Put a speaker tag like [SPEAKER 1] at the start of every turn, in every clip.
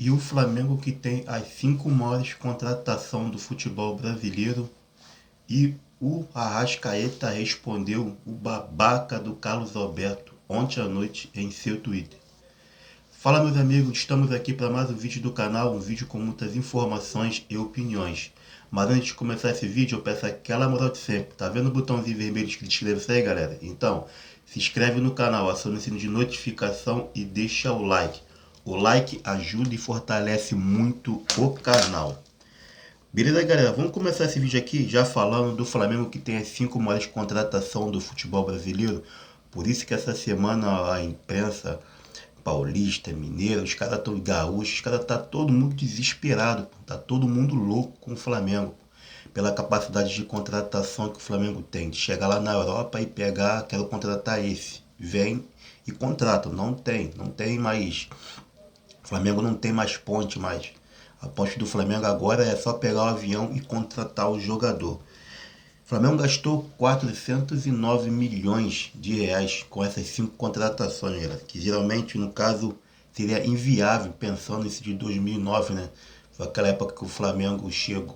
[SPEAKER 1] E o Flamengo que tem as 5 maiores contratações do futebol brasileiro e o Arrascaeta respondeu o babaca do Carlos Alberto ontem à noite em seu Twitter. Fala meus amigos, estamos aqui para mais um vídeo do canal, um vídeo com muitas informações e opiniões. Mas antes de começar esse vídeo eu peço aquela moral de sempre, tá vendo o botãozinho vermelho escrito inscreva-se aí galera? Então, se inscreve no canal, aciona o sino de notificação e deixa o like. O like ajuda e fortalece muito o canal. Beleza galera, vamos começar esse vídeo aqui já falando do Flamengo que tem as 5 maiores contratações do futebol brasileiro. Por isso que essa semana a imprensa paulista, mineira, os caras estão gaúchos, os caras tá todo mundo desesperado, tá todo mundo louco com o Flamengo. Pela capacidade de contratação que o Flamengo tem, de chegar lá na Europa e pegar, quero contratar esse. Vem e contrata, não tem mais. O Flamengo não tem mais ponte mais. A ponte do Flamengo agora é só pegar o avião e contratar o jogador. O Flamengo gastou 409 milhões de reais com essas 5 contratações, galera, que geralmente, no caso, seria inviável, pensando nesse de 2009, né? Foi aquela época que o Flamengo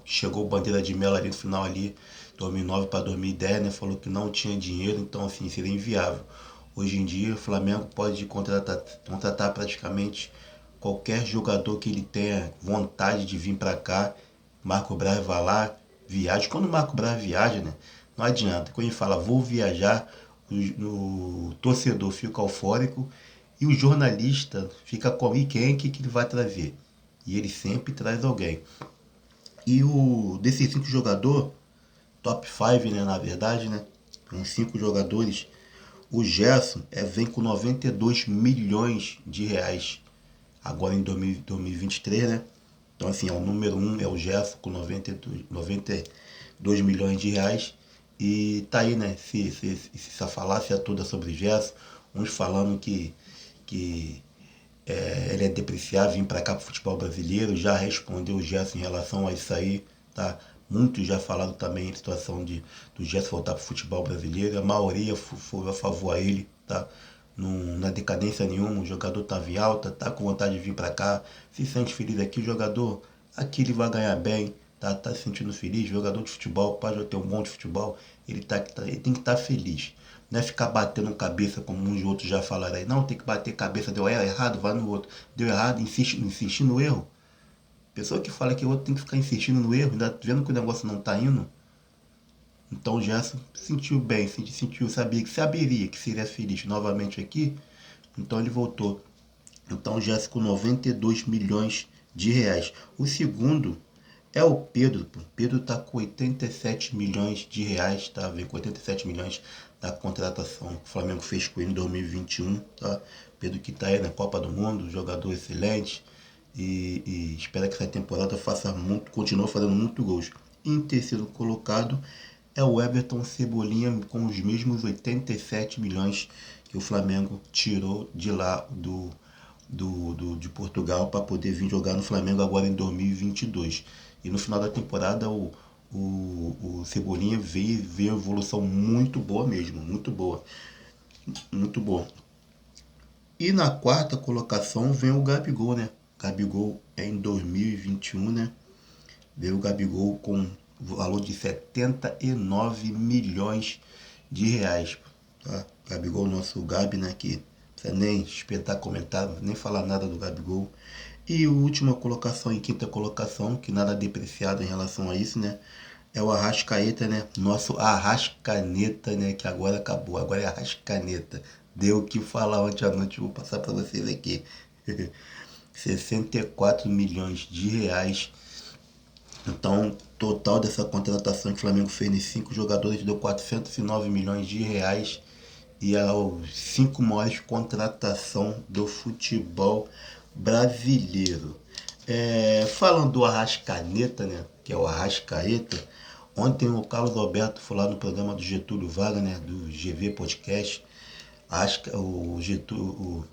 [SPEAKER 1] chegou bandeira de mel ali no final ali, 2009 para 2010, né? Falou que não tinha dinheiro, então assim, seria inviável. Hoje em dia, o Flamengo pode contratar praticamente qualquer jogador que ele tenha vontade de vir para cá. Marco Braz vai lá, viaja. Quando o Marco Braz viaja, né? Não adianta. Quando ele fala vou viajar, o torcedor fica eufórico e o jornalista fica com e quem que ele vai trazer. E ele sempre traz alguém. E o desses 5 jogadores, top 5, né, na verdade, né? Uns 5 jogadores, o Gerson vem com 92 milhões de reais agora em 2023, né? Então, assim, o número 1 é o Gerson com 92 milhões de reais. E tá aí, né? Essa falácia toda sobre o Gerson. Uns falando que ele é depreciado, vir para cá pro futebol brasileiro. Já respondeu o Gerson em relação a isso aí, tá? Muitos já falaram também em situação do Gerson voltar pro futebol brasileiro. A maioria foi a favor a ele, tá? Na decadência nenhuma, o jogador estava em alta, tá com vontade de vir para cá, se sente feliz aqui, o jogador aqui ele vai ganhar bem, tá se sentindo feliz, jogador de futebol, pode ter um bom de futebol, ele tem que estar feliz. Não é ficar batendo cabeça como uns outros já falaram aí, não, tem que bater cabeça, deu errado, vai no outro, deu errado, insiste no erro. Pessoa que fala que o outro tem que ficar insistindo no erro, ainda vendo que o negócio não tá indo. Então o Gerson sentiu bem, sabia que saberia que seria feliz novamente aqui, então ele voltou. Então o Gerson com 92 milhões de reais. O segundo é o Pedro. O Pedro está com 87 milhões de reais, tá? Vem com 87 milhões da contratação que o Flamengo fez com ele em 2021, tá? Pedro que está aí na Copa do Mundo, jogador excelente. E espera que essa temporada continue fazendo muito gols. Em terceiro colocado é o Everton Cebolinha com os mesmos 87 milhões que o Flamengo tirou de lá de Portugal para poder vir jogar no Flamengo agora em 2022. E no final da temporada o Cebolinha veio evolução muito boa mesmo, muito boa, muito boa. E na quarta colocação vem o Gabigol, né? Gabigol é em 2021, né? Veio o Gabigol com valor de 79 milhões de reais. Tá? Gabigol, nosso Gabi, né? Que não precisa nem espetar comentário, nem falar nada do Gabigol. E a última colocação, em quinta colocação, que nada depreciado em relação a isso, né? É o Arrascaeta, né? Nosso Arrascaneta, né? Que agora acabou, agora é Arrascaneta. Deu o que falar ontem à noite, vou passar para vocês aqui. 64 milhões de reais. Então, total dessa contratação que o Flamengo fez nesses 5 jogadores deu 409 milhões de reais. E é os 5 maiores contratação do futebol brasileiro. Falando do Arrascaneta, né? Que é o Arrascaeta. Ontem o Carlos Alberto foi lá no programa do Getúlio Vargas, né? Do GV Podcast. O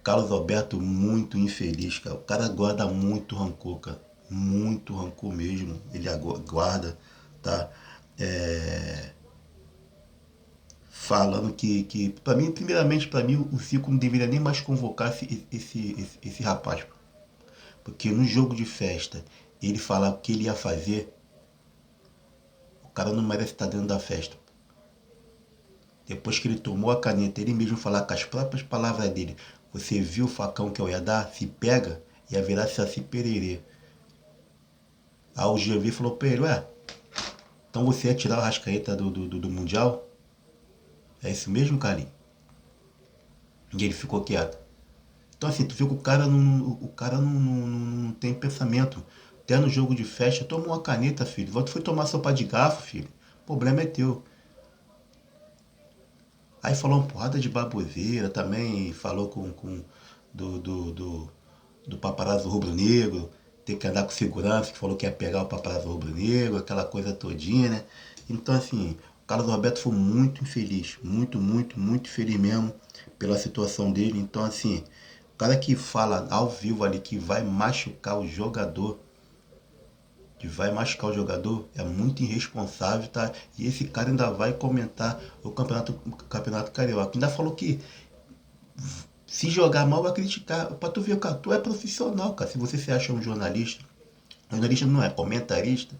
[SPEAKER 1] Carlos Alberto muito infeliz, cara. O cara guarda muito rancor, cara. Muito rancor mesmo. Ele guarda, tá? Falando que para mim, primeiramente, para mim, o Zico não deveria nem mais convocar esse rapaz. Porque no jogo de festa, ele falar o que ele ia fazer, o cara não merece estar dentro da festa. Depois que ele tomou a caneta, ele mesmo falar com as próprias palavras dele, você viu o facão que eu ia dar? Se pega, ia virar Saci Pererê. Aí o GV falou pra ele, ué, então você ia tirar o Arrascaeta do Mundial? É isso mesmo, Carlinhos? E ele ficou quieto. Então assim, tu vê que o cara não tem pensamento. Até no jogo de festa, toma uma caneta, filho. Tu foi tomar sopa de garfo, filho. O problema é teu. Aí falou uma porrada de baboseira também, falou do, do, do, do paparazzo rubro-negro, ter que andar com segurança, que falou que ia pegar o paparazzo rubro-negro, aquela coisa todinha, né? Então assim, o Carlos Alberto foi muito infeliz, muito, muito, muito infeliz mesmo pela situação dele. Então assim, o cara que fala ao vivo ali que vai machucar o jogador, é muito irresponsável, tá? E esse cara ainda vai comentar o campeonato carioca. Ainda falou que se jogar mal vai criticar. Pra tu ver, cara, tu é profissional, cara. Se você se acha um jornalista não é comentarista.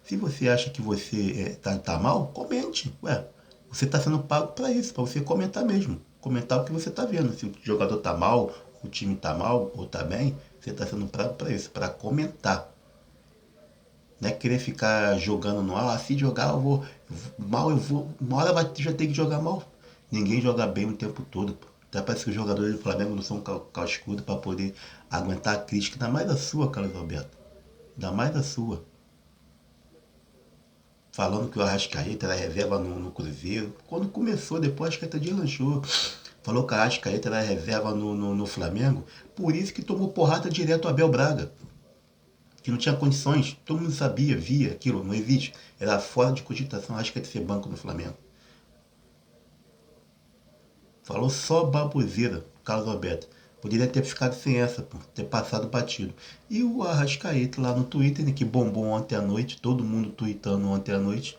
[SPEAKER 1] Se você acha que você tá mal, comente. Ué, você tá sendo pago pra isso, pra você comentar mesmo. Comentar o que você tá vendo. Se o jogador tá mal, o time tá mal ou tá bem, você tá sendo pago pra isso, pra comentar. Não é querer ficar jogando no ar, se jogar eu vou. Mal eu vou. Uma hora já ter que jogar mal. Ninguém joga bem o tempo todo. Pô. Até parece que os jogadores do Flamengo não são cascudos para poder aguentar a crítica. Ainda mais a sua, Carlos Alberto. Ainda mais a sua. Falando que o Arrascaeta era reserva no Cruzeiro. Quando começou, depois a Arrascaeta deslanchou. Falou que a Arrascaeta era reserva no Flamengo. Por isso que tomou porrada direto o Abel Braga. Que não tinha condições, todo mundo sabia, via aquilo, não existe. Era fora de cogitação, acho que é de ser banco no Flamengo. Falou só baboseira, Carlos Alberto. Poderia ter ficado sem essa, pô, ter passado batido. E o Arrascaeta lá no Twitter, né, que bombou ontem à noite, todo mundo tweetando ontem à noite,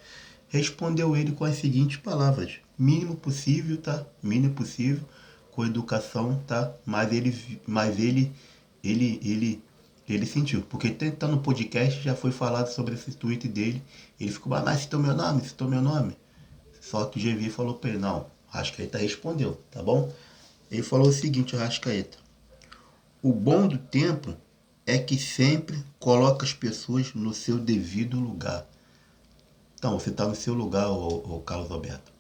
[SPEAKER 1] respondeu ele com as seguintes palavras: mínimo possível, tá? Mínimo possível, com educação, tá? Mas ele sentiu, porque tá no podcast, já foi falado sobre esse tweet dele. Ele ficou, mas citou meu nome, citou meu nome. Só que o GV falou pra ele, não, Arrascaeta respondeu, tá bom? Ele falou o seguinte, Arrascaeta: o bom do tempo é que sempre coloca as pessoas no seu devido lugar. Então, você tá no seu lugar, ô Carlos Alberto.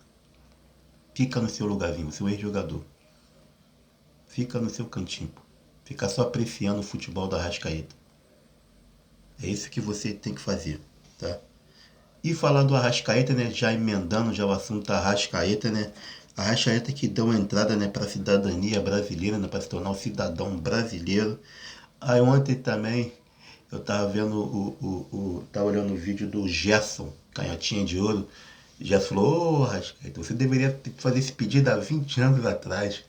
[SPEAKER 1] Fica no seu lugarzinho, seu ex-jogador. Fica no seu cantinho. Fica só apreciando o futebol da Arrascaeta. É isso que você tem que fazer, tá? E falar do Arrascaeta, né? Já emendando já o assunto da Arrascaeta, né? Arrascaeta que deu uma entrada, né, para a cidadania brasileira, né, para se tornar um cidadão brasileiro. Aí ontem também eu tava vendo tava olhando o vídeo do Gerson, Canhotinha de Ouro. Gerson falou, ô Arrascaeta, você deveria fazer esse pedido há 20 anos atrás.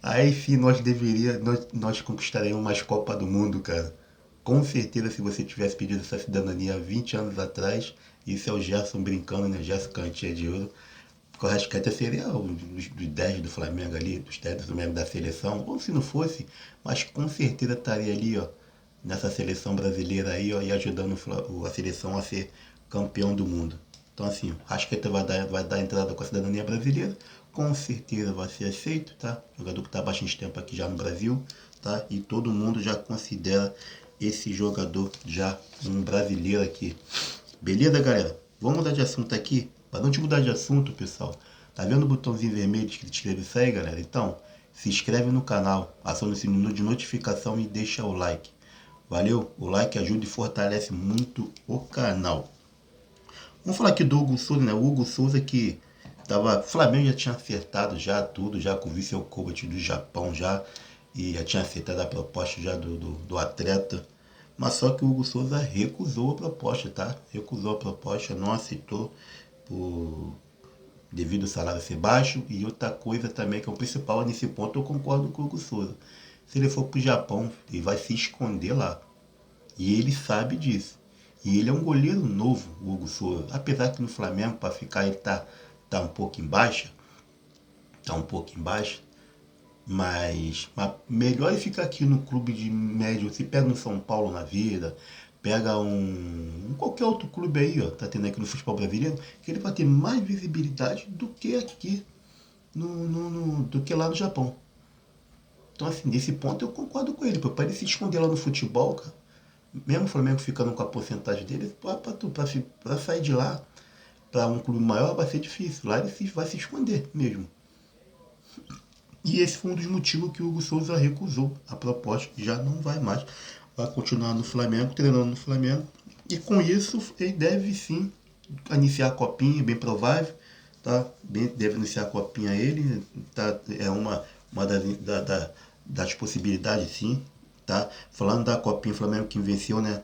[SPEAKER 1] Aí sim nós conquistaríamos mais Copa do Mundo, cara. Com certeza, se você tivesse pedido essa cidadania há 20 anos atrás, isso é o Gerson brincando, né? Gerson Cantinha de Ouro. Porque o Arrascaeta seria um dos 10 do Flamengo ali, dos 10 do Flamengo da seleção. Ou se não fosse, mas com certeza estaria ali, ó, nessa seleção brasileira aí, ó, e ajudando a seleção a ser campeão do mundo. Então assim, o Arrascaeta vai dar entrada com a cidadania brasileira, com certeza vai ser aceito, tá? Jogador que está há bastante tempo aqui já no Brasil, tá? E todo mundo já considera esse jogador já um brasileiro aqui. Beleza, galera? Vamos mudar de assunto aqui. Para não te mudar de assunto, pessoal, tá vendo o botãozinho vermelho que escreve isso aí, galera? Então, se inscreve no canal, aciona o sininho de notificação e deixa o like. Valeu? O like ajuda e fortalece muito o canal. Vamos falar aqui do Hugo Souza, né? O Hugo Souza que tava. O Flamengo já tinha acertado já tudo, já com o Vissel Kovac do Japão já. E já tinha acertado a proposta já do atleta. Mas só que o Hugo Souza recusou a proposta, tá? Recusou a proposta, não aceitou por, devido ao salário ser baixo. E outra coisa também, que é o principal nesse ponto, eu concordo com o Hugo Souza. Se ele for pro Japão, ele vai se esconder lá. E ele sabe disso. E ele é um goleiro novo, o Hugo Souza. Apesar que no Flamengo, para ficar, ele tá um pouco em baixa. Tá um pouco em baixa. Mas melhor é ficar aqui no clube de médio. Se pega um São Paulo na vida, pega qualquer outro clube aí, ó, tá tendo aqui no futebol brasileiro, que ele vai ter mais visibilidade do que aqui, do que lá no Japão. Então, assim, nesse ponto eu concordo com ele. Para ele se esconder lá no futebol, cara, mesmo o Flamengo ficando com a porcentagem dele, para sair de lá para um clube maior vai ser difícil. Lá ele vai se esconder mesmo. E esse foi um dos motivos que o Hugo Souza recusou a proposta, já não vai mais. Vai continuar no Flamengo, treinando no Flamengo. E com isso ele deve sim iniciar a copinha, bem provável. Tá? Deve iniciar a copinha ele. Tá? É uma das possibilidades sim. Tá? Falando da copinha, o Flamengo que venceu, né?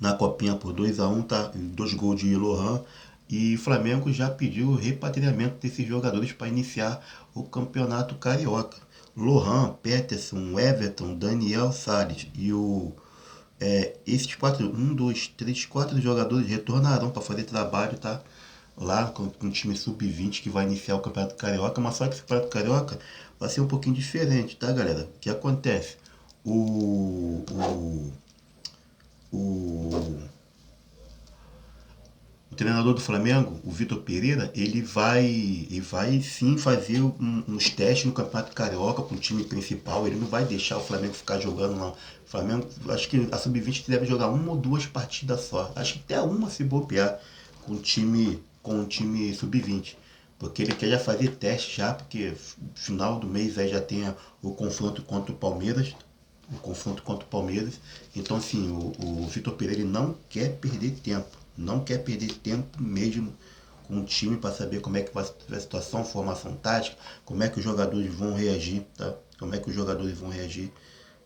[SPEAKER 1] Na copinha por 2-1, tá? 2 gols de Lohan. E o Flamengo já pediu o repatriamento desses jogadores para iniciar o campeonato carioca. Lohan, Peterson, Everton, Daniel Salles e esses quatro jogadores retornarão para fazer trabalho, tá? Lá com o time sub-20 que vai iniciar o campeonato carioca, mas só que esse campeonato carioca vai ser um pouquinho diferente, tá, galera? O que acontece? O, o, o, o treinador do Flamengo, o Vitor Pereira, ele vai sim fazer uns testes no Campeonato Carioca com o time principal. Ele não vai deixar o Flamengo ficar jogando, não. O Flamengo, acho que a Sub-20 deve jogar 1 ou 2 partidas só. Acho que até uma se bobear com o time Sub-20. Porque ele quer já fazer teste já, porque final do mês aí já tem o confronto contra o Palmeiras. Então, assim, o Vitor Pereira ele não quer perder tempo. Não quer perder tempo mesmo com o time para saber como é que vai ser a situação, formação tática, como é que os jogadores vão reagir, tá? Como é que os jogadores vão reagir.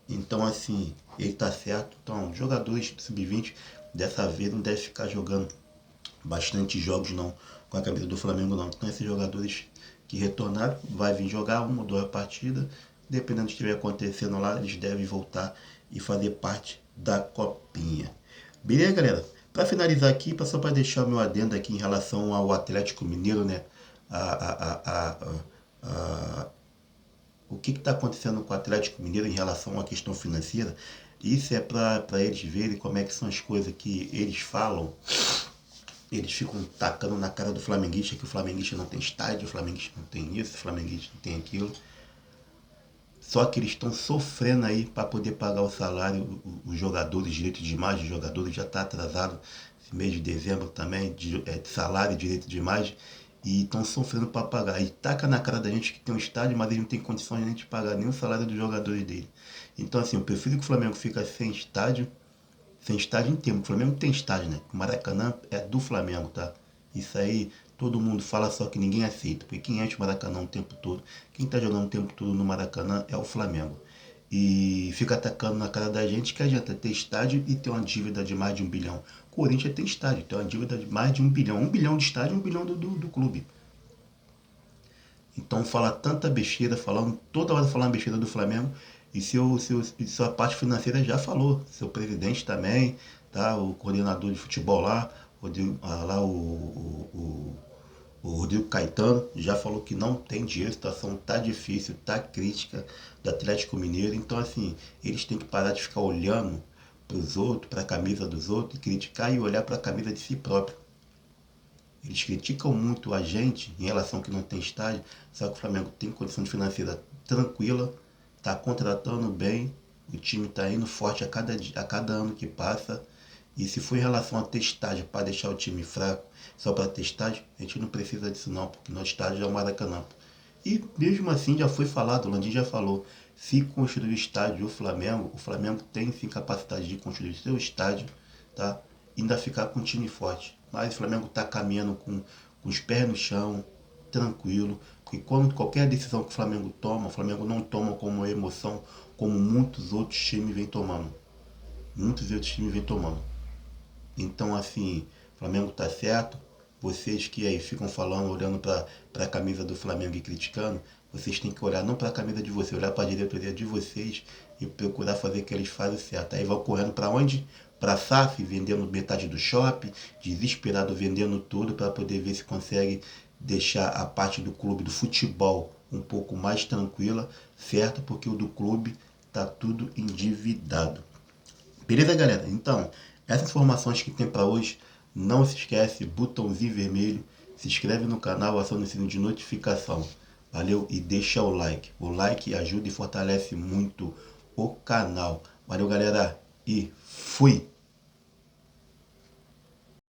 [SPEAKER 1] Então, assim, ele tá certo. Então, jogadores sub-20 dessa vez não devem ficar jogando bastante jogos não com a camisa do Flamengo não. Então esses jogadores que retornaram vai vir jogar 1 ou 2 partidas, dependendo do que estiver acontecendo lá, eles devem voltar e fazer parte da copinha. Beleza, galera? Para finalizar aqui, só para deixar o meu adendo aqui em relação ao Atlético Mineiro, né? O que está acontecendo com o Atlético Mineiro em relação à questão financeira? Isso é para eles verem como é que são as coisas que eles falam. Eles ficam tacando na cara do flamenguista que o flamenguista não tem estádio, o flamenguista não tem isso, o flamenguista não tem aquilo. Só que eles estão sofrendo aí para poder pagar o salário, os jogadores, direito de imagem, os jogadores já está atrasado esse mês de dezembro também, de salário e direito de imagem, e estão sofrendo para pagar. E taca na cara da gente que tem um estádio, mas eles não têm condições nem de pagar nem o salário dos jogadores dele. Então assim, eu prefiro que o Flamengo fique sem estádio em tempo. O Flamengo tem estádio, né? O Maracanã é do Flamengo, tá? Isso aí todo mundo fala, só que ninguém aceita. Porque quem enche o Maracanã o tempo todo, quem tá jogando o tempo todo no Maracanã é o Flamengo. E fica atacando na cara da gente que adianta ter estádio e ter uma dívida de mais de 1 bilhão. Corinthians tem estádio, tem uma dívida de mais de 1 bilhão. 1 bilhão de estádio e 1 bilhão do clube. Então fala tanta besteira, toda hora falando besteira do Flamengo, e sua parte financeira já falou, seu presidente também, tá? O coordenador de futebol lá, o Rodrigo Caetano, já falou que não tem dinheiro, a situação tá difícil, tá crítica do Atlético Mineiro. Então assim, eles têm que parar de ficar olhando para os outros, para a camisa dos outros, e criticar e olhar para a camisa de si próprio. Eles criticam muito a gente em relação que não tem estádio, só que o Flamengo tem condição financeira tranquila, está contratando bem, o time está indo forte a cada ano que passa. E se for em relação a ter estádio para deixar o time fraco, só para ter estádio, a gente não precisa disso não, porque nosso estádio é o Maracanã. E mesmo assim já foi falado, o Landim já falou, se construir o estádio o Flamengo tem sim capacidade de construir seu estádio, tá? E ainda ficar com um time forte. Mas o Flamengo está caminhando com os pés no chão, tranquilo. E quando qualquer decisão que o Flamengo não toma como emoção, como muitos outros times vêm tomando. Então, assim, o Flamengo tá certo. Vocês que aí ficam falando, olhando para a camisa do Flamengo e criticando, vocês têm que olhar não para a camisa de vocês, olhar para a diretoria de vocês e procurar fazer o que eles fazem certo. Aí vai correndo para onde? Para a SAF, vendendo metade do shopping, desesperado vendendo tudo para poder ver se consegue deixar a parte do clube, do futebol, um pouco mais tranquila, certo? Porque o do clube tá tudo endividado. Beleza, galera? Então, essas informações que tem para hoje, não se esquece, botãozinho vermelho, se inscreve no canal, aciona o sininho de notificação. Valeu? E deixa o like. O like ajuda e fortalece muito o canal. Valeu, galera, e fui!